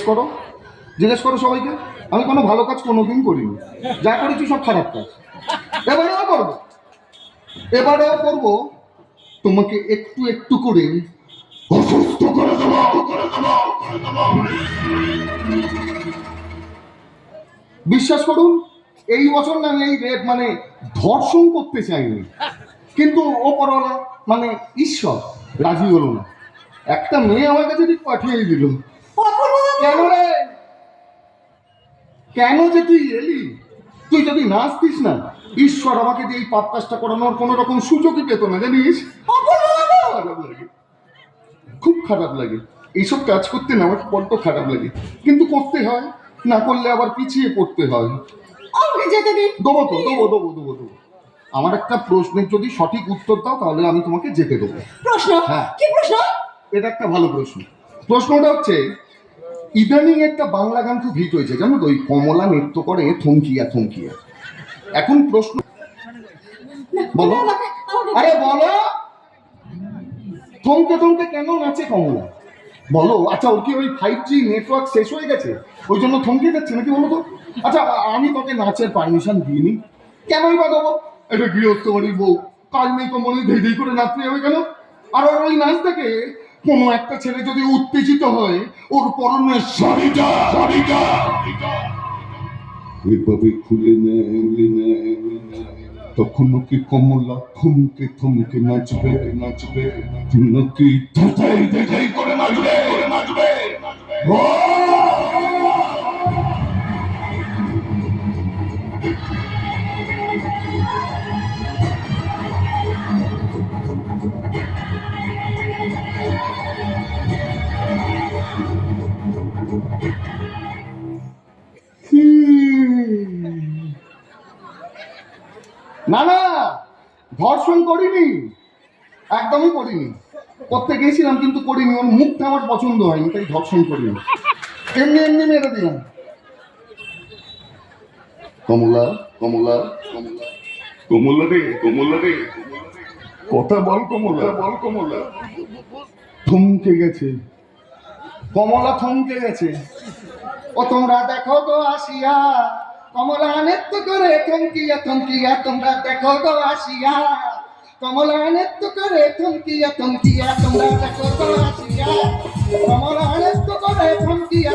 করো, জিজ্ঞেস করো সবাইকে। আমি কোনো ভালো কাজ কোনোদিন করিনি, যা করেছি সব খারাপ কাজ। এবারেও করবো, এবারেও করবো। তোমাকে একটু একটু করে অসুস্থ করে দেবো। বিশ্বাস করুন, এই বছর না আমি এই রেপ মানে ধর্ষণ করতে চাইনি, কিন্তু ওপরওয়ালা মানে ঈশ্বর রাজি হলো না। একটা মেয়ে আমার কাছে ঠিক পাঠিয়ে দিল। কেন রে, কেন যে তুই এলি? তুই যদি না আসতিস না, ঈশ্বর আমাকে দিয়ে এই পাপ কাজটা করানোর কোনো রকম সুযোগই পেত না, জানিস? খারাপ লাগে, খুব খারাপ লাগে। এইসব কাজ করতে না আমার বড্ড খারাপ লাগে, কিন্তু করতে হয়, না করলে আবার পিছিয়ে পড়তে হয়। দেবো তো, দেবো। আমার একটা প্রশ্নের যদি সঠিক উত্তর দাও তাহলে আমি তোমাকে যেতে দেবো। প্রশ্ন? হ্যাঁ, কি প্রশ্ন? এটা একটা ভালো প্রশ্ন। প্রশ্নটা হচ্ছে, ইদানিং একটা বাংলা গান খুব হিট হয়েছে, জানো তো, ওই কমলা নৃত্য করে থমকিয়া থমকিয়া। এখন প্রশ্ন, বলো, আরে বলো, থমকে থমকে কেন নাচে কমলা? বলো। আচ্ছা, ওর কি ওই 5G নেটওয়ার্ক শেষ হয়ে গেছে, ওই জন্য থমকে যাচ্ছে নাকি, বলো তো? আচ্ছা, আমি তোকে নাচের পারমিশন দিইনি, কেনই বা দেবো? এটা গৃহস্থ বাড়ির বউ, কাজ নেই তো মনে ধেই ধেই করে নাচতে যাবে কেন? আর ওর ওই নাচ থেকে কোনো একটা ছেলে যদি উত্তেজিত হয়, ওর পরনের শাড়িটা এভাবে খুলে নেয়, তখন কি কমলা থমকে থমকে নাচবে নাকি ধাই করে নাচবে। না না, ধর্ষণ করিনি, একদমই করিনি। করতে গেছিলাম কিন্তু করিনি, ওর মুখটা আমার পছন্দ হয়নি, তাই ধর্ষণ করিনি, এমনি এমনি মেরে দিলাম। কমলা কমলা কমলা রে, কথা বল কমলা। থমকে গেছে, কমলা থমকে গেছে। ও তোমরা দেখো গো আসিয়া, কমলা নৃত্য করে থমকিয়া তোমরা দেখো গো আসিয়া, কমলা নৃত্য করে থমকিয়া তোমরা দেখো গো আসিয়া, কমলা নৃত্য করে থমকিয়া